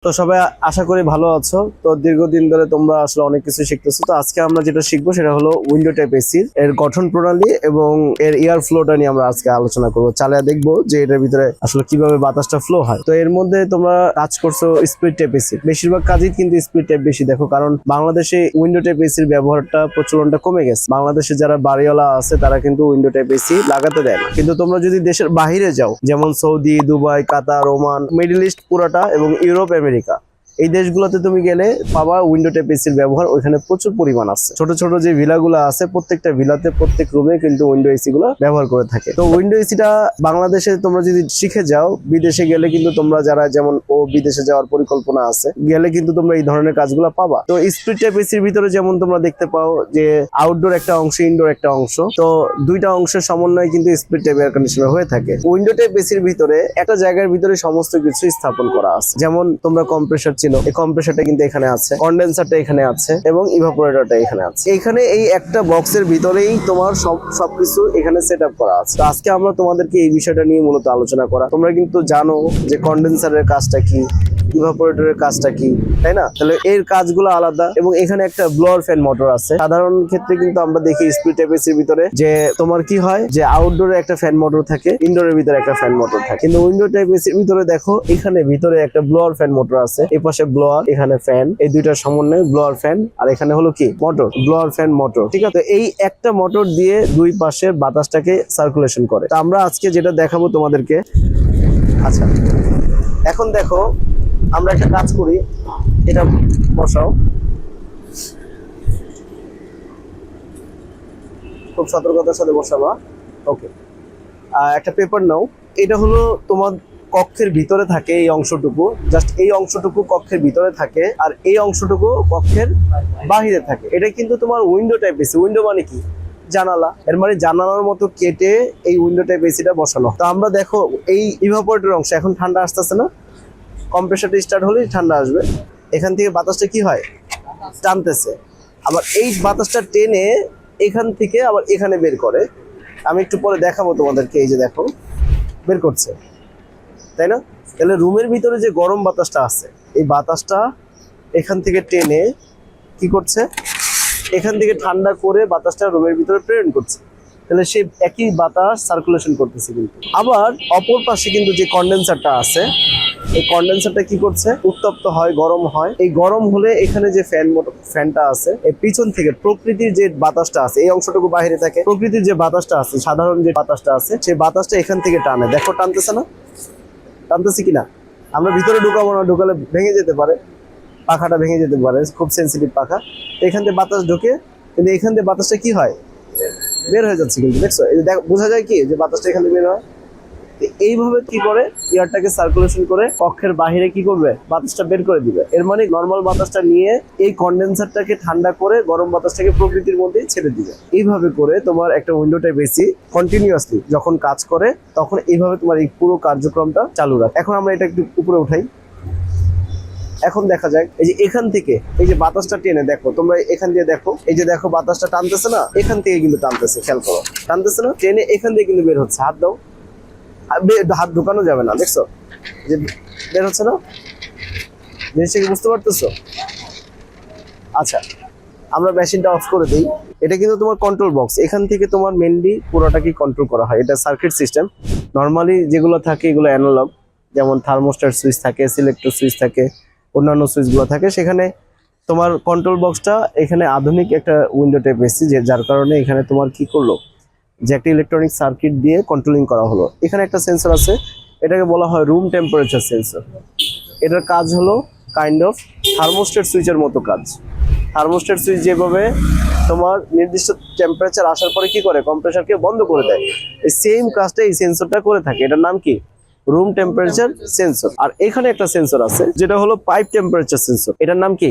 তো সবাই আশা করি ভালো আছো। তো দীর্ঘদিন ধরে তোমরা আসলে অনেক কিছু শিখতেছো। তো আজকে আমরা যেটা শিখবো সেটা হলো উইন্ডো টাইপ এসির এর গঠন প্রণালী এবং এর এয়ার ফ্লোটা নিয়ে আমরা আজকে আলোচনা করবো। চালিয়ে দেখবো যে এটার ভিতরে আসলে কিভাবে বাতাসটা ফ্লো হয়। তো এর মধ্যে তোমরা কাজ করছো স্প্লিট টাইপ এসি, বেশিরভাগ কাজই কিন্তু স্প্লিট টাইপ বেশি দেখো, কারণ বাংলাদেশে উইন্ডো টাইপ এসির ব্যবহারটা প্রচলনটা কমে গেছে। বাংলাদেশে যারা বাড়িওয়ালা আছে তারা কিন্তু উইন্ডো টাইপ এসি লাগাতে দেয় না। কিন্তু তোমরা যদি দেশের বাহিরে যাও, যেমন সৌদি, দুবাই, কাতার, ওমান, মিডল ইস্ট পুরাটা এবং ইউরোপ, আমেরিকা, এই দেশগুলোতে তুমি গেলে পাবা উইন্ডো টাইপ এসির ব্যবহার ওইখানে প্রচুর পরিমাণ আছে। ছোট ছোট যে ভিলাগুলো আছে প্রত্যেকটা ভিলাতে প্রত্যেক রুমে কিন্তু উইন্ডো এসি গুলো ব্যবহার করে থাকে। তো উইন্ডো এসিটা বাংলাদেশে তোমরা যদি শিখে যাও, বিদেশে গেলে কিন্তু তোমরা যারা যেমন বিদেশে যাওয়ার পরিকল্পনা আছে, গেলে কিন্তু তোমরা এই ধরনের কাজগুলো পাবা। তো স্প্লিট টাইপ এসির ভিতরে যেমন তোমরা দেখতে পাও যে আউটডোর একটা অংশ, ইনডোর একটা অংশ, তো দুইটা অংশের সমন্বয়ে কিন্তু স্প্লিট টাইপ এয়ার কন্ডিশনার হয়ে থাকে। উইন্ডো টাইপ এসির ভিতরে একটা জায়গার ভিতরে সমস্ত কিছু স্থাপন করা আছে। যেমন তোমরা কম্প্রেসর, এই কম্প্রেসরটা কিন্তু এখানে আছে, কন্ডেন্সারটা এখানে আছে এবং ইভাপোরেটরটা এখানে আছে। এখানে এই একটা বক্সের ভিতরেই তোমার সবকিছু এখানে সেট আপ করা আছে। তো আজকে আমরা তোমাদেরকে এই বিষয়টা নিয়ে মূলত আলোচনা করা। তোমরা কিন্তু জানো যে কন্ডেন্সারের কাজটা কি, ইভাপোরেটরের কাজটা কি, তাই না? তাহলে এর কাজগুলো আলাদা। এবং এখানে একটা ব্লোয়ার ফ্যান মোটর আছে। সাধারণ ক্ষেত্রে কিন্তু আমরা দেখি স্প্লিট টাইপ এসির ভিতরে যে তোমার কি হয় যে আউটডোরে একটা ফ্যান মোটর থাকে, ইনডোরের ভিতরে একটা ফ্যান মোটর থাকে। কিন্তু উইন্ডো টাইপ এসির ভিতরে দেখো এখানে ভিতরে একটা ব্লোয়ার ফ্যান মোটর আছে, এই পাশে ব্লোয়ার, এখানে ফ্যান, এই দুইটার সমন্বয়ে ব্লোয়ার ফ্যান, আর এখানে হলো কি মোটর, ব্লোয়ার ফ্যান মোটর। ঠিক আছে, এই একটা মোটর দিয়ে দুই পাশে বাতাসটাকে সার্কুলেশন করে। তো আমরা আজকে যেটা দেখাবো তোমাদেরকে, আচ্ছা এখন দেখো আমরা একটা কাজ করি, এটা বসাও, খুব সতর্কতার সাথে বসাবা। ওকে, একটা পেপার নাও। এটা হলো তোমার কক্ষের ভিতরে থাকে এই অংশটুকু, জাস্ট এই অংশটুকু কক্ষের ভিতরে থাকে, আর এই অংশটুকু কক্ষের বাহিরে থাকে। এটা কিন্তু তোমার উইন্ডো টাইপ এসি। উইন্ডো মানে কি? জানালা। এর মানে জানালার মতো কেটে এই উইন্ডো টাইপ এসিটা বসানো। তো আমরা দেখো এই ইভাপোরেটর অংশ এখন ঠান্ডা আসতেছে না, কম্প্রেসারটা স্টার্ট হলেই ঠান্ডা আসবে। এখান থেকে বাতাসটা কি হয়, টানতেছে। আবার এই বাতাসটা টেনে এখান থেকে আবার এখানে বের করে। আমি একটু পরে দেখাবো তোমাদেরকে, এই যে দেখো বের করছে, তাই না? তাহলে রুমের ভিতরে যে গরম বাতাসটা আছে, এই বাতাসটা এখান থেকে টেনে কি করছে, এখান থেকে ঠান্ডা করে বাতাসটা রুমের ভিতরে প্রেরণ করছে। তাহলে সেই একই বাতাস সার্কুলেশন করতেছে। কিন্তু আবার অপর পাশে কিন্তু যে কন্ডেন্সারটা আছে, এই কন্ডেন্সারটা কি করছে, উত্তপ্ত হয়, গরম হয়। এই গরম হলে এখানে যে ফ্যানটা আছে, এই পিছন থেকে প্রকৃতির যে বাতাসটা আছে, এই অংশটুকু বাইরে থাকে, প্রকৃতির যে বাতাসটা আছে, সাধারণ যে বাতাসটা আছে, সেই বাতাসটা এখান থেকে টানে। দেখো টানতেছে না, টানতেছে কিনা? আমরা ভিতরে ঢুকাবো না, ঢুকালে ভেঙে যেতে পারে, পাখাটা ভেঙে যেতে পারে, খুব সেন্সিটিভ পাখা। এখান থেকে বাতাস ঢোকে, কিন্তু এখান থেকে বাতাসটা কি হয়, বের হয়ে যাচ্ছে। কিন্তু দেখছো, এই বোঝা যায় কি যে বাতাসটা এখান থেকে বের হয়। এইভাবে কি করে এয়ারটাকে সার্কুলেশন করে কক্ষের বাহিরে কি করবে, বাতাসটা বের করে দিবে। এর মানে নর্মাল বাতাসটা নিয়ে এই কন্ডেন্সারটাকে ঠান্ডা করে গরম বাতাসটাকে প্রকৃতির মধ্যে ছেড়ে দিবে। এইভাবে করে তোমার একটা উইন্ডো টাইপ এসি কন্টিনিউয়াসলি যখন কাজ করে, তখন এইভাবে তোমার এই পুরো কার্যক্রমটা চালু রাখে। এখন আমরা এটা একটু উপরে উঠাই। এখন দেখা যায় এই যে এখান থেকে এই যে বাতাসটা টেনে, দেখো তোমরা এখান দিয়ে দেখো, এই যে দেখো বাতাসটা টানতেছে না, এখান থেকে কিন্তু টানতেছে, খেয়াল করো, টানতেছে না, টেনে এখান থেকে কিন্তু বের হচ্ছে। হাত দাও, হাত ঢুকানো যাবে না, দেখছো যে বের হচ্ছে না, জিনিসটা কি বুঝতে পারতেছো? আচ্ছা, আমরা মেশিনটা অফ করে দিই। এটা কিন্তু তোমার কন্ট্রোল বক্স, এখান থেকে তোমার মেনলি পুরোটাকে কন্ট্রোল করা হয়। এটা সার্কিট সিস্টেম। নর্মালি যেগুলো থাকে এগুলো অ্যানালগ, যেমন থার্মোস্ট্যাট সুইচ থাকে, সিলেক্টর সুইচ থাকে, অন্যান্য সুইচগুলো থাকে। সেখানে তোমার কন্ট্রোল বক্সটা এখানে আধুনিক একটা উইন্ডো টাইপ এসি, যার কারণে এখানে তোমার কি করলো যে একটা ইলেকট্রনিক সার্কিট দিয়ে কন্ট্রোলিং করা হলো। এখানে একটা সেন্সর আছে, এটাকে বলা হয় রুম টেম্পারেচার সেন্সর। এটার কাজ হলো কাইন্ড অফ থার্মোস্ট্যাট সুইচের মতো কাজ। থার্মোস্ট্যাট সুইচ যেভাবে তোমার নির্দিষ্ট টেম্পারেচার আসার পরে কি করে, কম্প্রেসারকে বন্ধ করে দেয়, এই সেম কাজটা এই সেন্সরটা করে থাকে। এটার নাম কি, রুম টেম্পারেচার সেন্সর। আর এখানে একটা সেন্সর আছে যেটা হলো পাইপ টেম্পারেচার সেন্সর। এটার নাম কি,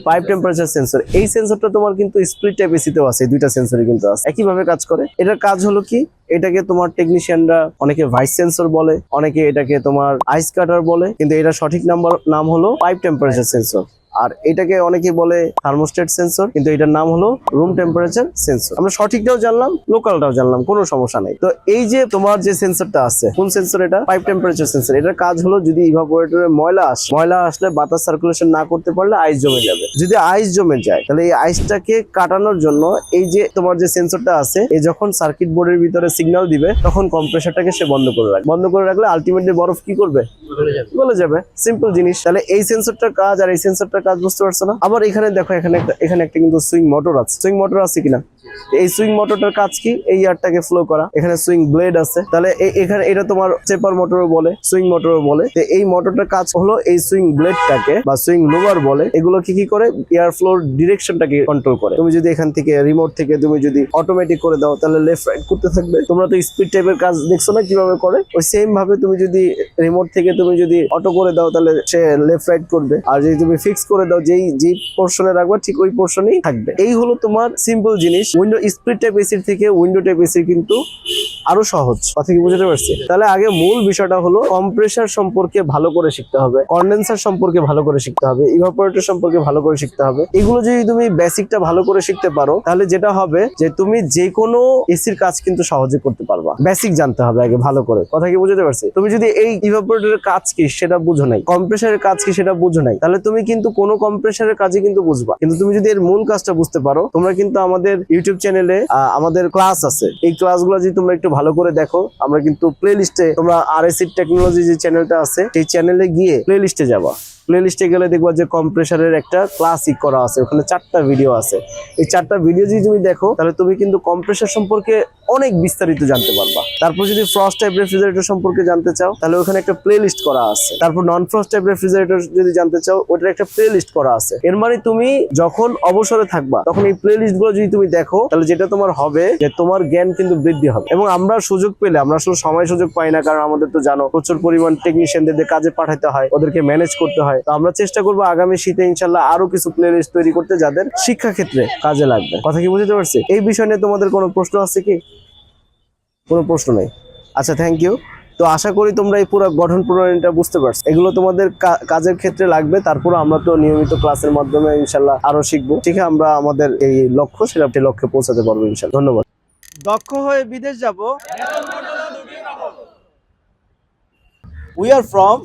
পাইপ টেম্পারেচার সেন্সর। এই সেন্সরটা তোমার কিন্তু স্প্লিট টাইপ এসিতেও আছে, দুইটা সেন্সরই কিন্তু আছে, একইভাবে কাজ করে। এটার কাজ হলো কি, এটাকে তোমার টেকনিশিয়ানরা অনেকে ভাইস সেন্সর বলে, অনেকে এটাকে তোমার আইস কাটার বলে, কিন্তু এটা সঠিক নাম হলো পাইপ টেম্পারেচার সেন্সর। আর এটাকে অনেকেই বলে থার্মোস্ট্যাট সেন্সর, কিন্তু এটার নাম হলো রুম টেম্পারেচার সেন্সর। আমরা সঠিকটাও জানলাম, লোকালটাও জানলাম, কোনো সমস্যা নাই। তো এই যে তোমার যে সেন্সরটা আছে, কোন সেন্সর এটা? Pipe temperature sensor. এটার কাজ হলো যদি ইভাপোরেটরে ময়লা আসলে বাতাস সার্কুলেশন না করতে পারলে আইস জমে যাবে। যদি আইস জমে যায় তাহলে এই আইসটাকে কাটানোর জন্য এই যে তোমার যে সেন্সরটা আছে, এই যখন সার্কিট বোর্ডের ভিতরে সিগন্যাল দিবে তখন কম্প্রেসারটাকে সে বন্ধ করে রাখবে। বন্ধ করে রাখলে আলটিমেটলি বরফ কি করবে? গলে যাবে। সিম্পল জিনিস। তাহলে এই সেন্সরটার কাজ আর এই সেন্সরটার কাজ বুঝতে পারছো না? আবার এখানে দেখো, এখানে একটা কিন্তু সুইং মোটর আছে। সুইং মোটর আছে কিনা? এই সুইং মোটরটার কাজ কি? এই এয়ারটাকে ফ্লো করা। এখানে সুইং ব্লেড আছে। তাহলে এখানে এটা তোমার চেপার মোটরও বলে, সুইং মোটরও বলে। তো এই মোটরটার কাজ হলো এই সুইং ব্লেডটাকে বা সুইং লোভার বলে, এগুলো কি করে? এয়ার ফ্লোর ডিরেকশনটাকে কন্ট্রোল করে। তুমি যদি এখান থেকে রিমোট থেকে তুমি যদি অটোমেটিক করে দাও তাহলে লেফট রাইট করতে থাকবে। তোমরা তো স্পিড টাইপের কাজ দেখছো না কিভাবে করে? ওই সেম ভাবে তুমি যদি রিমোট থেকে তুমি যদি অটো করে দাও তাহলে সে লেফট রাইট করবে। আর যদি তুমি ফিক্স করে দাও যেই পোর্শনে রাখবা ঠিক ওই পোর্শনেই থাকবে। এই হলো তোমার সিম্পল জিনিস। উইন্ডো স্প্লিট টাইপ এসির থেকে উইন্ডো টাইপ এসি কিন্তু আরো সহজ। কথা কি বুঝতে পারছি? তাহলে আগে মূল বিষয়টা হলো কম্প্রেসার সম্পর্কে ভালো করে শিখতে হবে, কন্ডেন্সার সম্পর্কে ভালো করে শিখতে হবে, ইভাপোরেটর সম্পর্কে ভালো করে শিখতে হবে। এগুলো যদি তুমি বেসিকটা ভালো করে শিখতে পারো তাহলে যেটা হবে যে তুমি যে কোনো এসির কাজ কিন্তু সহজে করতে পারবা। বেসিক জানতে হবে আগে ভালো করে। কথা কি বুঝতে পারছি? তুমি যদি এই ইভাপোরেটরের কাজ কি সেটা বুঝো নাই, কম্প্রেসারের কাজ কি সেটা বুঝো নাই, তাহলে তুমি কিন্তু কোনো কম্প্রেসারের কাজই কিন্তু বুঝবা। কিন্তু তুমি যদি এর মূল কাজটা বুঝতে পারো, তোমরা কিন্তু আমাদের ইউটিউব চ্যানেলে আমাদের ক্লাস আছে। এই ক্লাসগুলো যদি তোমরা একটু ভালো করে দেখো, আমরা কিন্তু প্লে লিস্টে, তোমরা আরএসি টেকনোলজি যে চ্যানেলটা আছে সেই চ্যানেলে গিয়ে প্লে লিস্টে যাবা। প্লে লিস্টে গেলে দেখবা যে কম্প্রেসারের একটা ক্লাসিক করা আছে, ওখানে 4টা ভিডিও আছে। এই 4টা ভিডিও যদি তুমি দেখো তাহলে তুমি কিন্তু কম্প্রেসার সম্পর্কে অনেক বিস্তারিত জানতে পারবা। তারপর যদি ফ্রস্ট টাইপ রেফ্রিজারেটর সম্পর্কে জানতে চাও তাহলে ওখানে একটা প্লে লিস্ট করা আছে। তারপর নন ফ্রস্ট টাইপ রেফ্রিজারেটর যদি জানতে চাও ওটার একটা প্লে লিস্ট করা আছে। এর মানে তুমি যখন অবসরে থাকবা তখন এই প্লে লিস্ট গুলো যদি তুমি দেখো তাহলে যেটা তোমার হবে যে তোমার জ্ঞান কিন্তু বৃদ্ধি হবে। এবং আমরা সুযোগ পেলে, আমরা আসলে সময় সুযোগ পাই না, কারণ আমাদের তো জানো প্রচুর পরিমাণ টেকনিশিয়ানদের কাজে পাঠাতে হয়, ওদেরকে ম্যানেজ করতে হয়। তো আমরা চেষ্টা করবো আগামী শীতে ইনশাল্লাহ আরো কিছু প্লে লিস্ট তৈরি করতে যাদের শিক্ষা ক্ষেত্রে কাজে লাগবে। কথা কি বুঝতে পারছি? এই বিষয় নিয়ে তোমাদের কোনো প্রশ্ন আছে কি? কোনো প্রশ্ন নেই? আচ্ছা, থ্যাংক ইউ। তো আশা করি তোমরা এই পুরো গঠন প্রণালীটা বুঝতে পারছো। এগুলো তোমাদের কাজের ক্ষেত্রে লাগবে। তারপর আমরা তো নিয়মিত ক্লাসের মাধ্যমে ইনশাল্লাহ আরো শিখবো। ঠিক আছে, আমরা আমাদের এই লক্ষ্য সেটা লক্ষ্যে পৌঁছাতে পারবো ইনশাল্লাহ। ধন্যবাদ। দক্ষ হয়ে বিদেশ যাব। We are from